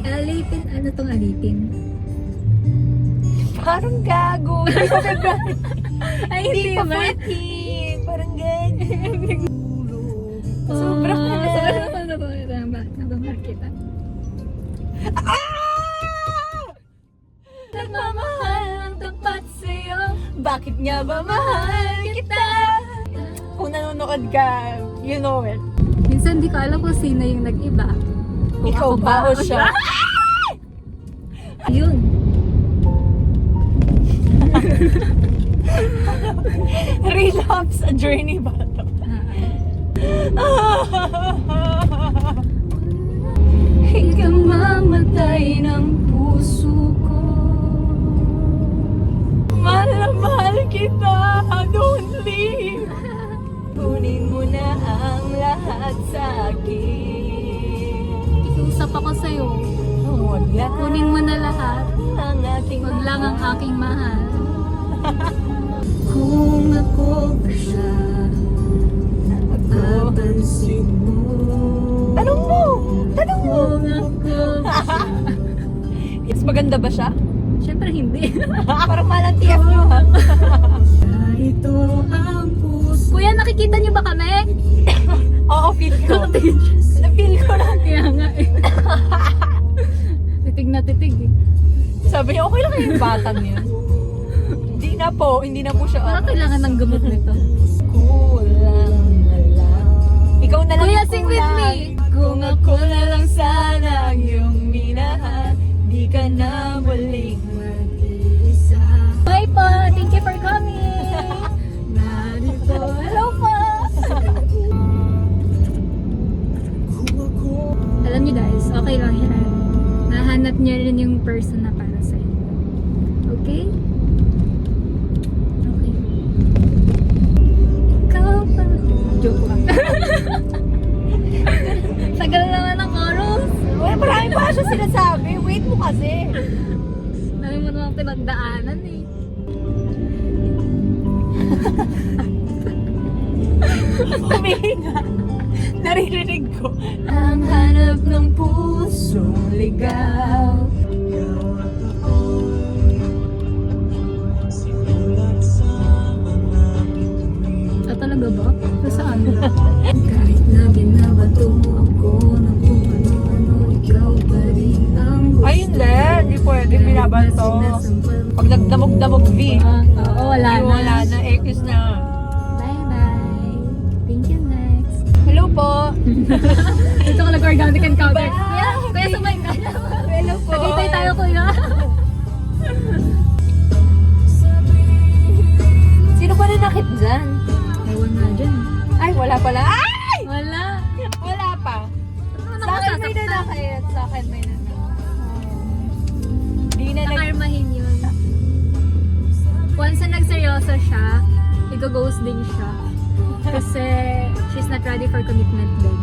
Alipin, ano tong alipin? Parang gago. Ay, Hindi pa ba? 14. Parang ganyan. Sobrang Nabamar kita. Nagmamahal ang tapat sa'yo. Bakit nga ba mahal kita? Kung nanonood ka, you know it. Minsan di ko alam kung sino yung nag-iba. Kung Ikaw ako ba o siya? Ayun. Relapse a journey ba ito? Ikaw mamatay ng puso ko. Mahal na mahal kita. Don't leave. Kunin mo na ang lahat sa akin. Ikiusap ako sa'yo. Huwag lang. Kunin mo na lahat. Ang ating Huwag lang ang mahal. aking mahal. Kung ako pa siya, papansin mo. Tanong mo! Tanong mo! Kung ako pa siya. Yes, maganda ba siya? Siyempre hindi. Parang malang TF nyo ha? Ito ang puso. Kuya, nakikita niyo ba kami? Oo, feel ko. Na-feel ko lang. Kaya nga eh. Titig na titig eh. Sabi niya, okay lang yung batang yun. Hindi na po siya. Parang kailangan ng gamot nito. Kulang na lang. Ikaw na lang Kuya, ang sing with kulang. me. Kung ako na lang sana ang iyong minahal, di ka na muling mag-iisa. Bye po! Thank you for coming! Narito. Hello po! Alam niyo guys, okay lang yan. Nahanap niyo rin yung person na para sa inyo. Okay? Okay. Ikaw pa. Joke lang. Tagal naman ang chorus. Well, marami pa siya sinasabi. Wait mo kasi. Dami mo namang pinagdaanan eh. Humihinga. Naririnig ko. Ang hanap ng pusong ligaw. Ah, talaga ba? Saan? Kahit na binabato mo ako ng kung ano-ano, ikaw pa rin ang gusto. Ay, hindi pwede. Binabanto. Pag nagdamog-damog V, Oo, wala na. wala na. X na. Bye-bye. Thank you, next. Hello po. Ito ko nag-organic encounter. Kuya, sumay ka. Hello po. Nagkitay tayo, kuya. Sino pa nanakit dyan? Ewan nga dyan. Ay, wala pala. Ay! Wala. Wala pa. Ano Sa akin may masasaktan? nanakit. Sa akin may nanakit. Di na nag... Nakarmahin yun. Once na nagseryoso siya, i-ghost din siya. Kasi she's not ready for commitment din.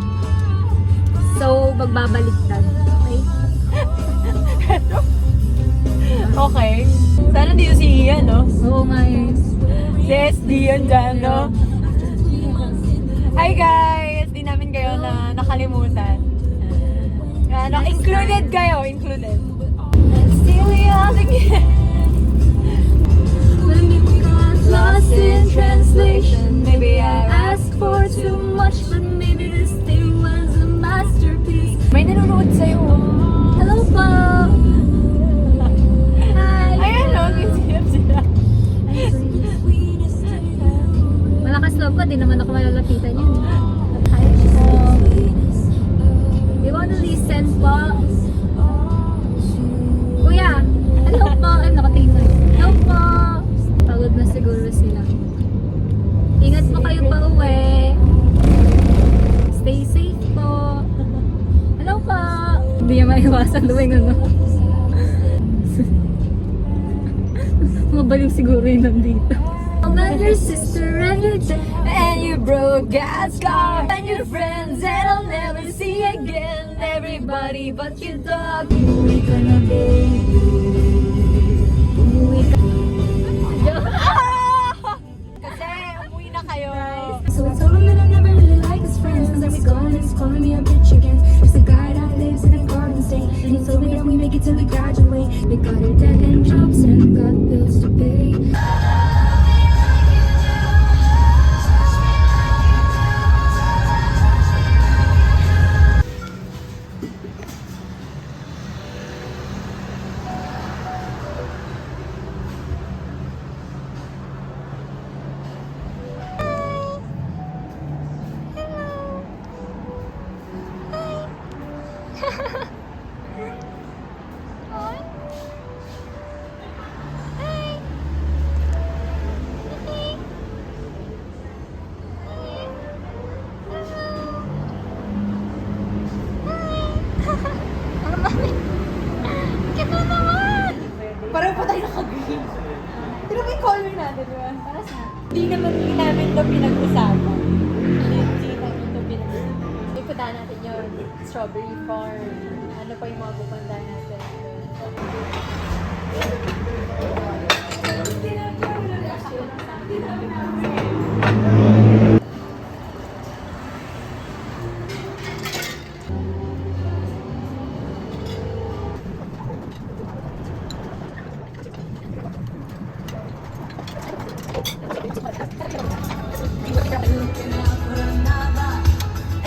So, magbabaliktad. Okay? Okay. Sana dito si Ian, no? Oo nga eh. Si SD yan dyan, no? Hi guys! Di namin kayo na nakalimutan. Ano, included kayo, included. Still young again. When you got lost in translation, Maybe I... asked for too much, but maybe this thing was a masterpiece. May nanonood sa'yo. Hello po! Hi! Ayan, no? Kinsilap sila. Malakas loob ko, di naman ako malalapitan yun. Hi po! You wanna listen po? Kuya! Hello po! Ay, nakatingin mo. Hello po! Pagod na siguro sila. Ingat po kayo pa uwi. Stay safe po. Hello po! Hindi niya maiwasan luwing ano. Mabalik siguro yun nandito. I'm your sister and your dad. And you broke God's car. And your friends that I'll never see again. Everybody but your dog. Uwi ka na, baby. Uwi ka. Kasi umuwi na kayo. So I told him that I never really like his friends. Cause I was gone and he's calling me a bitch again. Just a guy that lives in a garden state. And he told me that and we make it till we graduate. We got our dead end jobs and got bills to pay. Parang pa tayo naka-green. Pero may color natin, di ba? Para sa... Hindi namin ito pinag-usapan. Hindi namin ito pinag-usapan. Ipuntahan natin yung strawberry farm. Ano pa yung mga pupunta natin.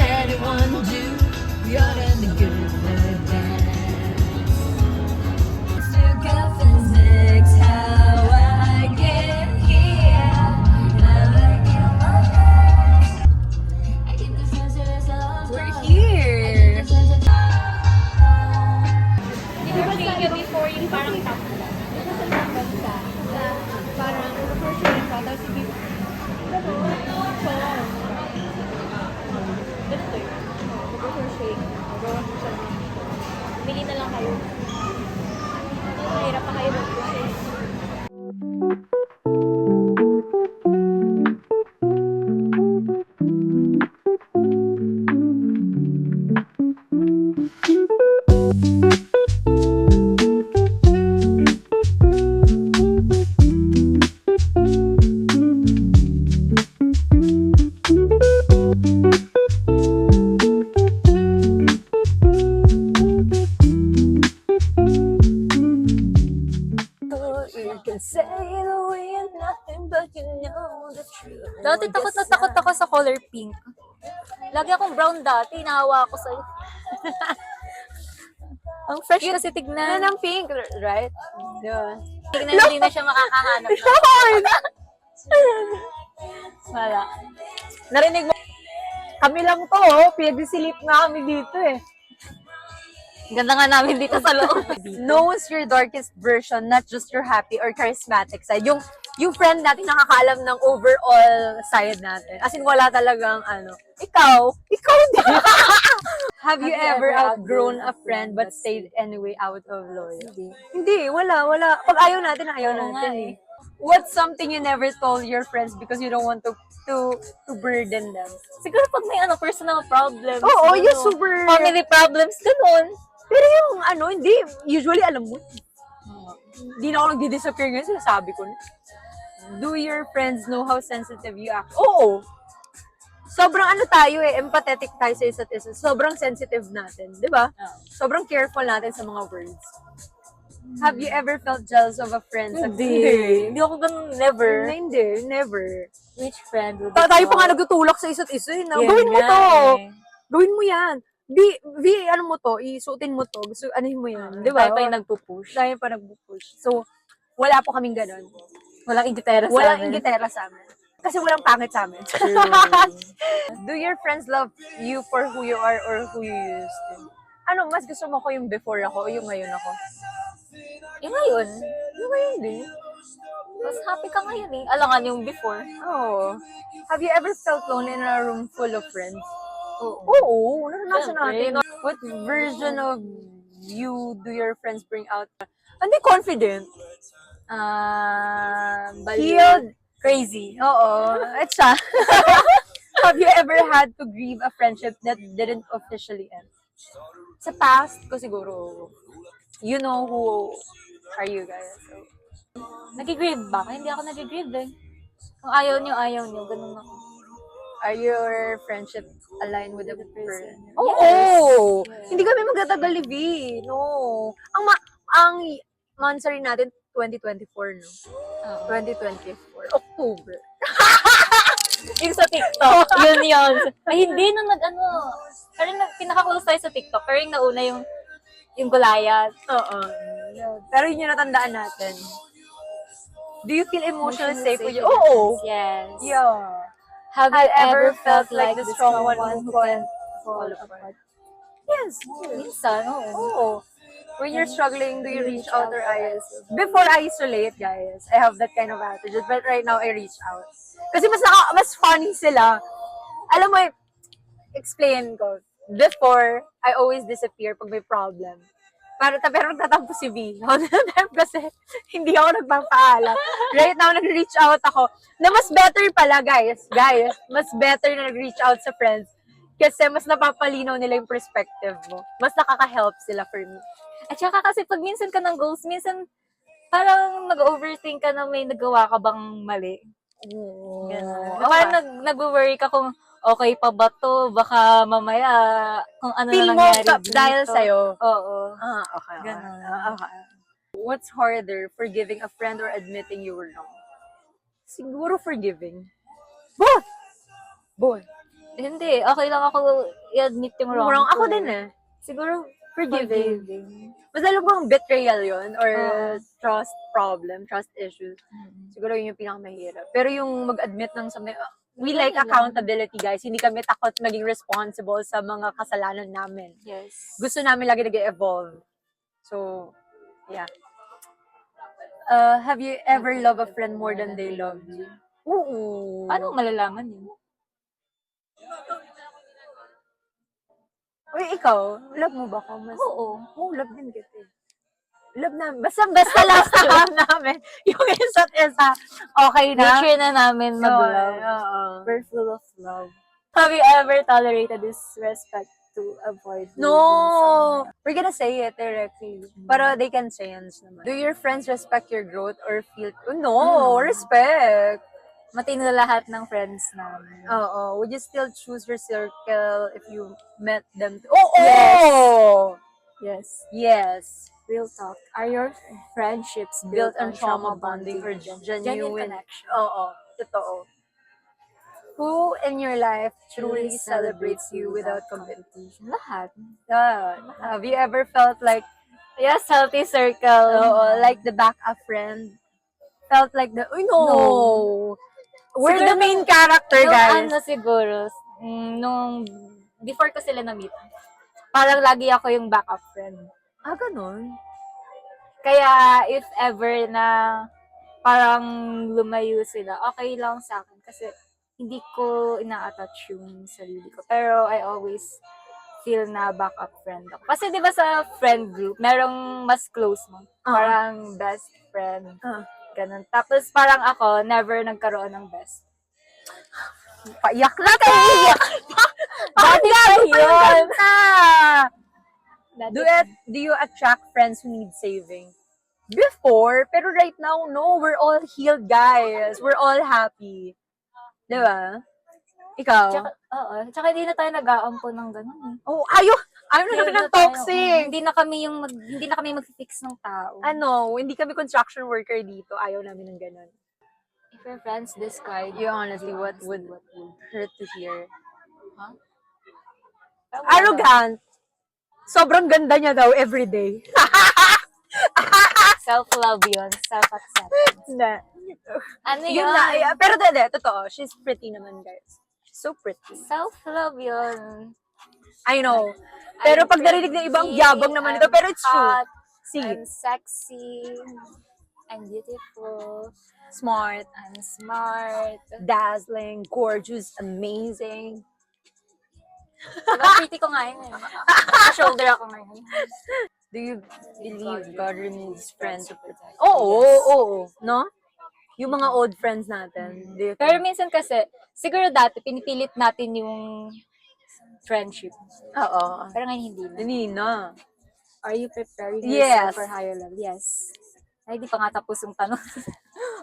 Anyone do you're the good to go physics, how I get here. We're here. Hindi ba before yung parang top lang? Di ba sa ibang bansa? Parang before showing ka, tapos hindi... Ganito yun. Before showing, magawa ko siya. Bili na lang kayo. Mahirap pa kayo mag-shake. Dati takot na takot ako sa color pink. Lagi akong brown dati, nahawa ako sa'yo. Ang fresh kasi tignan. Ng pink, right? Yeah. Tignan hindi na siya makakahanap. Wala. Narinig mo? Kami lang to, oh. Pinag-silip nga kami dito eh. Ganda nga namin dito sa loob. Knows your darkest version, not just your happy or charismatic side. Yung friend natin nakakaalam ng overall side natin. As in, wala talagang ano. Ikaw din. Have you ever outgrown a friend but stayed anyway out of loyalty? Hindi, wala. Pag ayaw natin, ayaw Oo nga natin eh. What's something you never told your friends because you don't want to burden them? Siguro pag may personal problems. Oo, ano, yung super... family problems, ganun. Pero yung hindi, usually alam mo. Hindi na ako nagdi-disappear ngayon, sinasabi ko na. Do your friends know how sensitive you act? Oo. Sobrang tayo empathetic tayo sa isa't isa. Sobrang sensitive natin, di ba? Sobrang careful natin sa mga words. Have you ever felt jealous of a friend? Hindi ako ganun, never. Hindi, never. Which friend would Tayo pa nga nagtutulak sa isa't isa. Gawin mo to! Gawin mo yan! Ano mo to, isuotin mo to, gusto, anuhin mo yan, di ba? Tayo pa yung nagpupush. Tayo pa nagpupush. So, wala po kaming ganun. Walang ingitera sa Walang amin. ingitera sa amin. Kasi walang pangit sa amin. Do your friends love you for who you are or who you used to? Ano, mas gusto mo ko yung before ako o yung ngayon ako? Yung ngayon, Yung ngayon din. mas happy ka ngayon eh. Alangan yung before. Oo. Have you ever felt lonely in a room full of friends? Oo. Oo, naranasan Siyempre. natin. What version of you do your friends bring out? Hindi confident. Healed. Crazy. Oo, it's siya. Have you ever had to grieve a friendship that didn't officially end? Sa past ko siguro, you know who are you guys. So, Nag-grieve ba? Hindi ako nag-grieve eh. Kung ayaw nyo, ganun ako. Are your friendship aligned with the person? Yes. Oo! Yes. Hindi kami magtatagal ni V. No. Ang monthsary natin, 2024, no? 2024. October. Yung sa TikTok, yun. Ay, hindi, nung parang pinaka-close tayo sa TikTok, pero yung nauna yung Gulayat. Oo. Pero yun yung natandaan natin. Do you feel emotionally safe with you? Oo. Yes. Yeah. Have you ever felt like the strong one who can fall fall apart? apart? Yes. Minsan, oo. Oo. When you're struggling, do you reach out or before I isolate, guys, I have that kind of attitude. But right now, I reach out. Kasi mas funny sila. Alam mo, explain ko. Before, I always disappear pag may problem. Pero nagtatampo si V. Kasi hindi ako nagpapaalam. Right now, nag-reach out ako. Na mas better pala, guys. Guys, mas better na nag-reach out sa friends. Kasi mas napapalinaw nila yung perspective mo. Mas nakaka-help sila for me. At saka kasi pag minsan ka ng goals, minsan parang nag-overthink ka na may nagawa ka bang mali. Ganun. Parang nag-worry ka kung okay pa ba to, baka mamaya kung ano Feel na mo nangyari dito. dahil sa'yo. Oo. Okay. Ganun. Okay. What's harder, forgiving a friend or admitting you were wrong? Siguro forgiving. Both. Hindi, okay lang ako i-admit yung wrong. Wrong. Ako ko. din eh. Siguro Forgiving. forgiving. Mas lalo bang betrayal yun? Or Oo. trust problem, trust issues. Siguro yun yung pinakamahirap. Pero yung mag-admit ng something, we like accountability, guys. Hindi kami takot maging responsible sa mga kasalanan namin. Yes. Gusto namin lagi nag-evolve. So, yeah. Have you ever loved a friend more than they loved you? Oo. Paano malalaman yun? Uy, ikaw, love mo ba ako? Oo. Love din kita eh. Love na, basta last time namin, yung isa't isa, okay na. Nature na namin mag-love. Oo. We're full of love. Have you ever tolerated disrespect to avoid losing No! We're gonna say it directly. Pero they can sense naman. Do your friends respect your growth or feel, no, respect. Matino lahat ng friends namin. Oo. Would you still choose your circle if you met them? Yes. Yes. Real talk. Are your friendships Built on trauma bonding or genuine connection? Oo. Totoo. Who in your life truly celebrates you without competition? Lahat. Have you ever felt like, Yes, healthy circle. like the backup friend? Felt like the, no. We're Siguro the main character, Nung guys. ano siguro, nung before ko sila na-meet, parang lagi ako yung backup friend. Ganun. Kaya if ever na parang lumayo sila, okay lang sa akin kasi hindi ko ina-attach yung sarili ko. Pero I always feel na backup friend ako. Kasi di ba sa friend group, merong mas close mo. Parang best friend. Ganun. Tapos parang ako, never nagkaroon ng best. Paiyak na kayo! Dati pa yun! Do you attract friends who need saving? Before, pero right now, no. We're all healed, guys. We're all happy. Di ba? Ikaw? Tsaka hindi na tayo nag-aampon ng ganun eh. Ayaw na namin ng toxic. Hindi na kami mag-fix ng tao. Hindi kami construction worker dito. Ayaw namin ng ganun. If your friends describe Honestly, what would hurt to hear? Huh? Arrogant. Sobrang ganda niya daw everyday. Self-love yun. Self-acceptance. Na. Ano Yun yun? na. Pero totoo. She's pretty naman, guys. She's so pretty. Self-love yun. I know. Pero pag narinig ng ibang yabang naman ito, pero it's true. Hot, See, I'm sexy. I'm beautiful. smart, I'm smart. dazzling, gorgeous, amazing. Diba, pretty ko nga yun eh. Shoulder ako ngayon. Do you believe God removes friends to protect? Yes. Oo. No? Yung mga old friends natin. do you Pero think- minsan kasi, siguro dati, pinipilit natin yung friendship. Oo. Pero ngayon hindi na. Hindi na. Are you preparing Yes. yourself for higher love? Yes. Ay, di pa nga tapos yung tanong.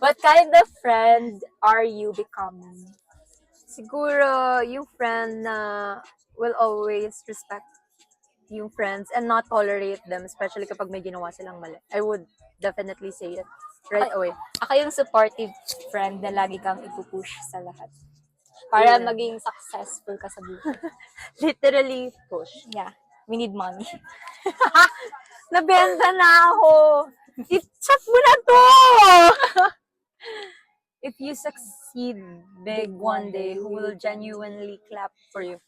What kind of friend are you becoming? Siguro, yung friend na will always respect yung friends and not tolerate them, especially kapag may ginawa silang mali. I would definitely say it right away. Ako yung supportive friend na lagi kang ipupush sa lahat. Para maging successful ka sa buhay. Literally push. Yeah. We need money. Nabenta na ako! I-chat mo na to! If you succeed big one day, who will genuinely clap for you?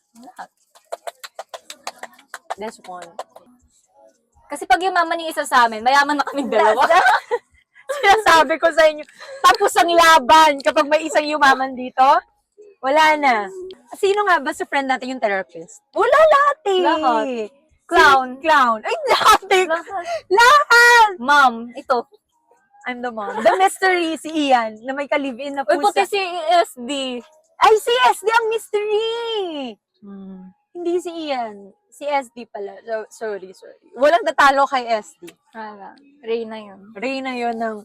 This one. Kasi pag yumaman yung isa sa amin, mayaman na kaming dalawa. Sinasabi ko sa inyo, tapos ang laban kapag may isang yumaman dito, wala na. Sino nga ba sa friend natin yung therapist? Wala lahat eh. Lahat. Clown. Clown. Ay, lahat eh. Lahat. Mom, ito. I'm the mom. The mystery, si Ian, na may ka-live-in na Uy, pusa. puti si SD. Ay, si SD ang mystery! Hindi si Ian. Si SD pala. So, sorry. Walang natalo kay SD. Reyna yun. Reyna yun ng...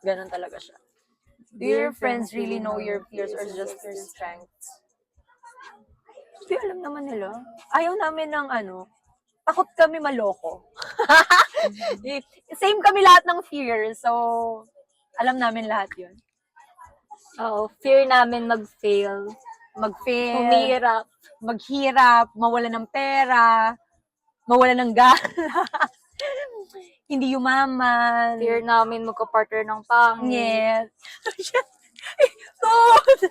Ganon talaga siya. Do your friends really know your fears or just your strengths? Hindi, alam naman nila. Ayaw namin ng takot kami maloko. Same kami lahat ng fear. So, alam namin lahat yun. Oo, fear namin mag-fail. Mag-fail. Humirap. Maghirap, mawala ng pera, mawala ng gana, hindi yumaman. Fear namin magka-partner ng pangit. Yes.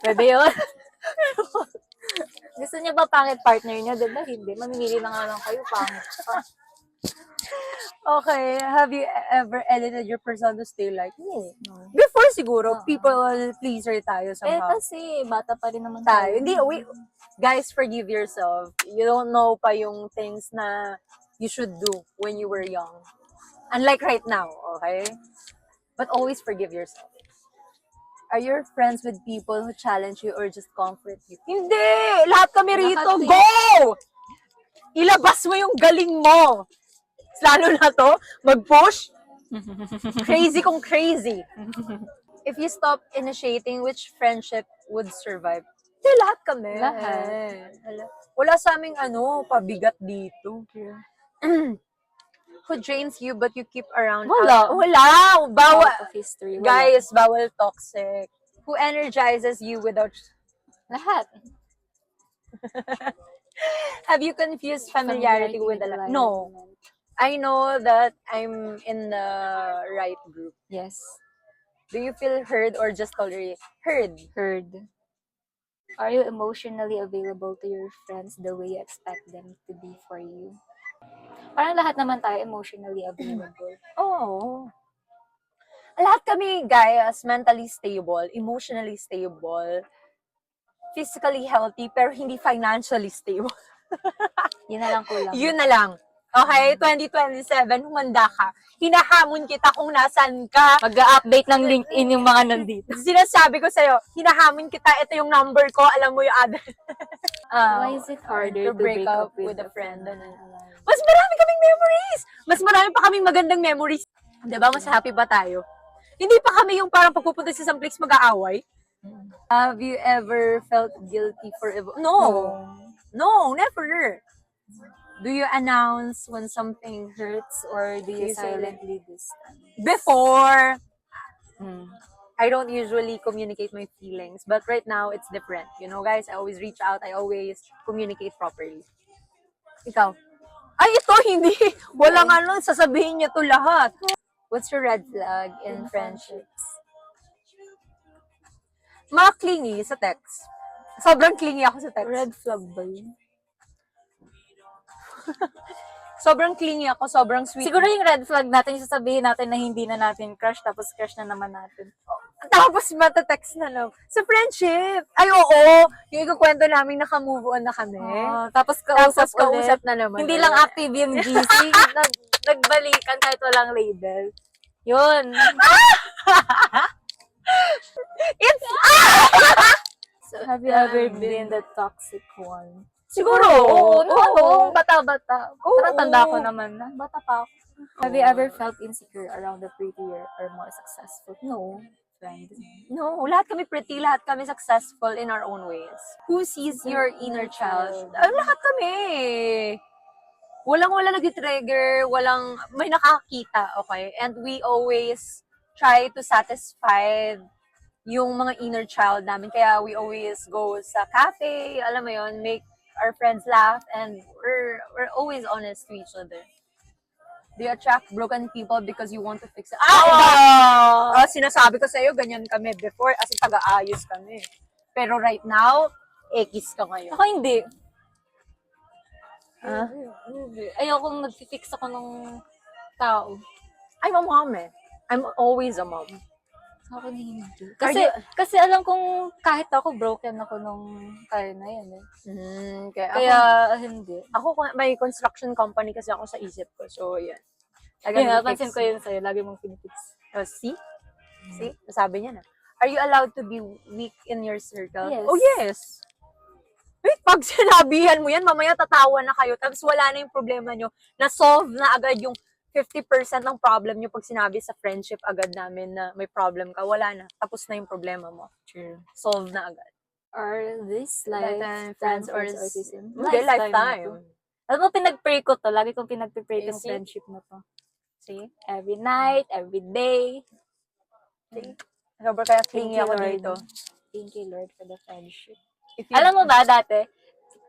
Pwede yun. Gusto niya ba pangit partner niya? Diba? Hindi. Mamimili na nga lang kayo pangit. Okay, have you ever edited your person to stay like me? Before siguro, people pleaser tayo somehow. Kasi bata pa rin naman Tayo. Hindi, guys, forgive yourself. You don't know pa yung things na you should do when you were young. Unlike right now, okay? But always forgive yourself. Are your friends with people who challenge you or just comfort you? Hindi! Lahat kami rito, Lahat go! Ilabas mo yung galing mo! Lalo na to, mag-push. Crazy kung crazy. If you stop initiating, which friendship would survive? Hindi, lahat kami. Lahat. Wala sa aming pabigat dito. Who drains you but you keep around? Wala. Wala. Bawal. Out of history. Wala. Guys, bawal toxic. Who energizes you without... Lahat. Have you confused familiarity with the... No. I know that I'm in the right group. Yes. Do you feel heard or just tolerate? Heard. Heard. Are you emotionally available to your friends the way you expect them to be for you? Parang lahat naman tayo emotionally available. Oh. Lahat kami, guys, mentally stable, emotionally stable, physically healthy, pero hindi financially stable. Yun na lang kulang. Yun na lang. Okay, 2027, humanda ka. Hinahamon kita kung nasan ka. Mag-update ng LinkedIn yung mga nandito. Sinasabi ko sa'yo, hinahamon kita, ito yung number ko, alam mo yung other. Why is it harder to break up with a friend? Mas marami kaming memories! Mas marami pa kaming magandang memories. Diba? Mas happy ba tayo? Hindi pa kami yung parang pagpupunta sa isang place mag-aaway. Have you ever felt guilty for... No, never. Do you announce when something hurts or do you silently distance? Before, I don't usually communicate my feelings. But right now, it's different. You know, guys, I always reach out. I always communicate properly. Ikaw? Ay, ito, hindi. Walang sasabihin niya to lahat. What's your red flag in friendships? Mga clingy sa text. Sobrang clingy ako sa text. Red flag ba yun? Sobrang clingy ako, sobrang sweet. Siguro yung red flag natin, yung sasabihin natin na hindi na natin crush, tapos crush na naman natin. Tapos matatext na lang. Sa friendship. Ay, oo. Yung ikukwento namin naka-move on na kami. Tapos Tapos kausap kausap na naman. Hindi lang active yung GC. Nagbalikan kahit walang label. Yun. It's... So, have you ever been the toxic one? Siguro. Oo. Bata-bata. Oo. Parang tanda ko naman na. Bata pa ako. Have you ever felt insecure around the prettier or more successful? No. friend. No, lahat kami pretty, lahat kami successful in our own ways. Who sees your inner child? Lahat kami. Wala nag-trigger, may nakakita, okay? And we always try to satisfy yung mga inner child namin. Kaya we always go sa cafe, alam mo yon, make our friends laugh, and we're always honest to each other. Do you attract broken people because you want to fix it? Sinasabi ko sa'yo, ganyan kami before, as in taga-ayos kami. Pero right now, ekis ka ngayon. Ako hindi. Ah? Hindi. Ayokong nag-fix ako ng tao. I'm a mom eh. I'm always a mom. Sa akin hindi. Are Kasi alam kong kahit ako broken ako nung time na yun eh. Kaya Hindi. ako, may construction company kasi ako sa isip ko. So, yan. Yun, napansin ko yun sa'yo. Lagi mong pinipix. See? See? Nasabi niya na. Are you allowed to be weak in your circle? Yes. Oh, yes. Wait, pag sinabihan mo yan, mamaya tatawa na kayo, tapos wala na yung problema nyo. Na-solve na agad yung 50% ng problem nyo pag sinabi sa friendship agad namin na may problem ka. Wala na. Tapos na yung problema mo. True. Solve na agad. Are this Lifetime friends or or season? Hindi, lifetime. Alam mo, pinag-pray ko to. Lagi kong pinag-pray yung See? friendship na to. See? Every night, every day. Sobrang kaya Thank clingy you, ako Lord. dito. Thank you, Lord, for the friendship. If you- Alam mo ba, dati,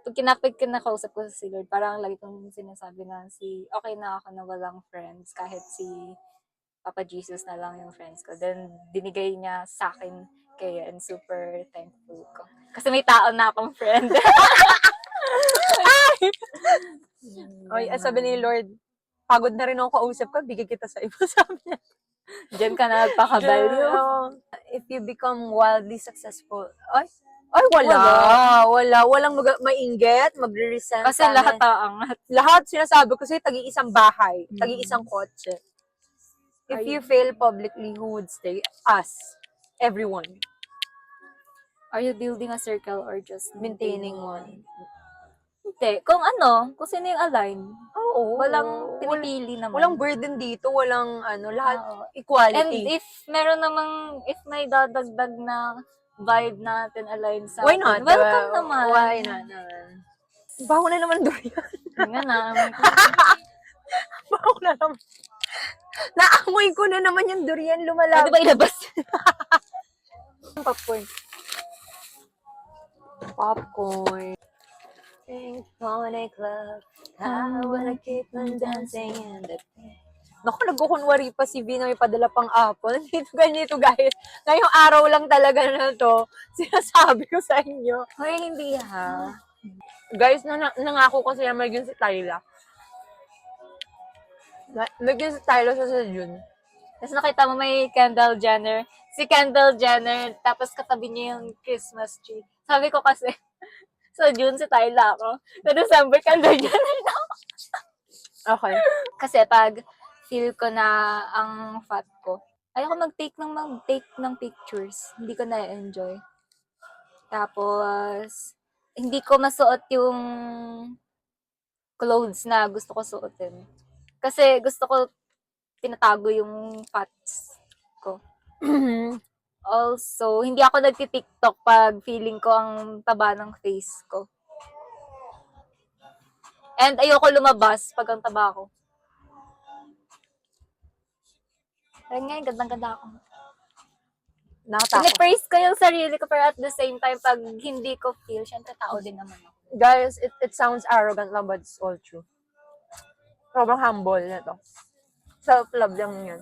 pag kinakausap ko si Lord, parang lagi kong sinasabi na okay na ako na walang friends, kahit si Papa Jesus na lang yung friends ko. Then, dinigay niya sa akin kaya, and super thankful ko. Kasi may tao na akong friend. Ay, sabi ni Lord, pagod na rin ako kausap ka, bigay kita sa iba, sabi niya. Diyan ka na nagpakabalyo. If you become wildly successful, wala. Walang mainggit, magre-resent. Kasi lahat aangat. Lahat sinasabi ko sa'yo, tagi-isang bahay, tagi-isang kotse. If you fail publicly, who would stay? Us. Everyone. Are you building a circle or just Maintaining one. Hindi. Kung sino yung align. Oo. Walang pinipili naman. Walang burden dito, walang lahat Oo. And equality. if may dadagdag na vibe natin align sa Why atin, not? welcome Diba? naman. Why not? Baho na naman durian. Nga na. Baho na naman. Naamoy ko na naman yung durian lumalabas. Pwede ba ilabas? Popcorn. Pink Pony Club. I wanna keep on dancing in the pink. Naku, nagkukunwari pa si V na may padala pang apple. Ganito guys. Ngayong araw lang talaga na to. Sinasabi ko sa inyo. Hoy, hindi ha. Guys, nangako ko sila magiging si Tyla. Magiging si Tyla sa June. Tapos nakita mo may Kendall Jenner. Si Kendall Jenner, tapos katabi niya yung Christmas tree. Sabi ko kasi, sa June si Tyla ako. Sa December, Kendall Jenner na ako. Okay. Kasi pag feel ko na ang fat ko, ayoko mag-take ng pictures. Hindi ko na-enjoy. Tapos, hindi ko masuot yung clothes na gusto ko suotin. Kasi gusto ko tinatago yung fats ko. Also, hindi ako nagti-TikTok pag feeling ko ang taba ng face ko. And ayoko lumabas pag ang taba ko. Kaya ngayon, gandang-ganda ako. Nakatakot. Pinipraise ko yung sarili ko, pero at the same time, pag hindi ko feel, syempre tao din naman ako. Guys, it sounds arrogant lang, but it's all true. Sobrang humble na to. Self-love lang yun.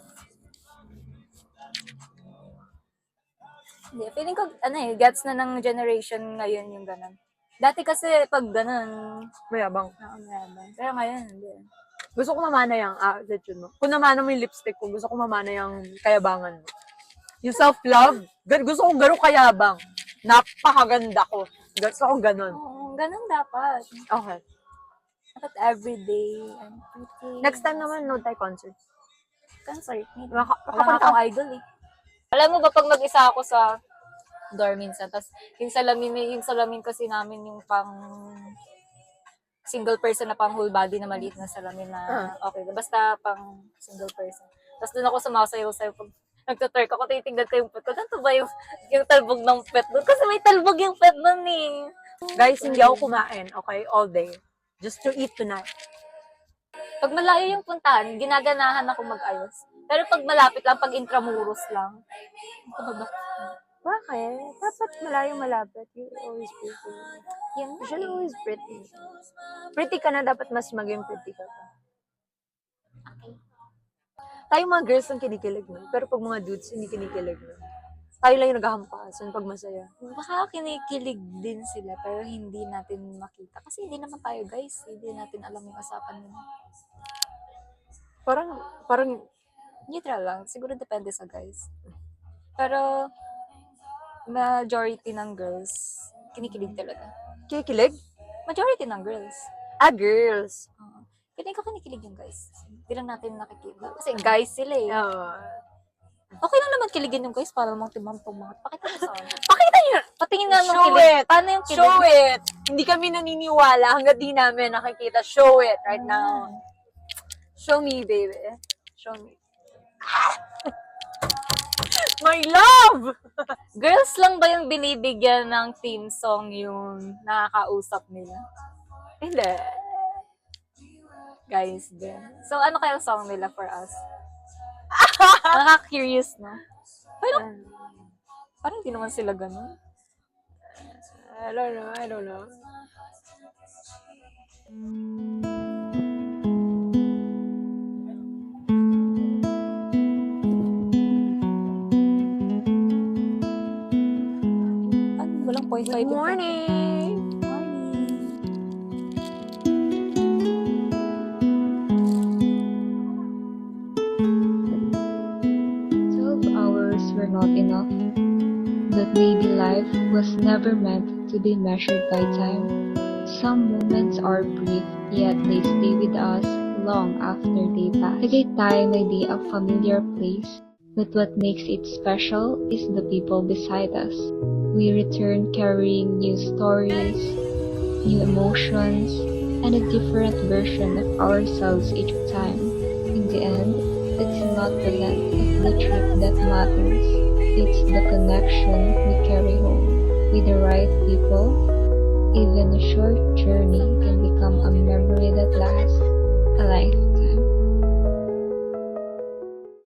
Hindi, feeling ko, gets na ng generation ngayon yung ganun. Dati kasi, pag ganun, Mayabang. mayabang. Pero ngayon, hindi. Gusto ko mamana yung attitude mo. Kung namana mo yung lipstick ko, gusto ko mamana yung kayabangan mo. Yung self-love, gusto ko ganun kayabang. Napakaganda ko. Gusto ko ganun. Oo, ganun dapat. Okay. Dapat everyday, I'm pretty. Next time naman, no tayo concert. Concert. Wala Makapunta akong idol eh. Alam mo ba pag mag-isa ako sa dorm minsan, tapos yung salamin kasi namin yung pang single person na pang whole body na maliit na salamin na okay. Basta pang single person. Tapos doon ako sumasayaw-sayaw pag Nagtaturk ako, titignan ko yung pet ko. Ganito ba yung talbog ng pet doon? Kasi may talbog yung pet doon eh. Guys, hindi ako kumain, okay? All day. Just to eat tonight. Pag malayo yung puntahan, ginaganahan ako mag-ayos. Pero pag malapit lang, pag intramuros lang. Ito ba? Bakit? Dapat malapit. You're always pretty. Yan nga Usually eh. always pretty. Pretty ka na, dapat mas maging pretty ka pa. Okay. Tayo mga girls ang kinikilig mo. Pero pag mga dudes, hindi kinikilig mo. Tayo lang yung naghahampasan pag masaya. Baka kinikilig din sila pero hindi natin makita. Kasi hindi naman tayo guys. Hindi natin alam yung usapan nila. Parang, Neutral lang. Siguro depende sa guys. Pero majority ng girls kinikilig talaga. kinikilig? Majority ng girls. Girls. Hindi ko kinikilig yung guys. Hindi lang natin nakikita. Kasi guys sila eh. Okay lang naman kiligin yung guys para mang timang-tumang mga. Pakita mo sa akin. Pakita nyo! Patingin nga nung Show kilig. it! Paano yung kilig? Show it! Hindi kami naniniwala hanggat di namin nakikita. Show it right now. Show me, baby. Show me. My love! Girls lang ba yung binibigyan ng theme song yung nakakausap nila? Hindi. Guys din. So, ano kaya song nila for us? Nakaka-curious, no? Parang hindi naman sila ganun. I don't know. Ano, walang point Good morning! Morning! 12 hours were not enough. But baby life was never meant to be measured by time. Some moments are brief, yet they stay with us long after they pass. Every time may be a familiar place, but what makes it special is the people beside us. We return carrying new stories, new emotions, and a different version of ourselves each time. In the end, it's not the length of the trip that matters. It's the connection we carry home. With the right people, even a short journey can become a memory that lasts a life.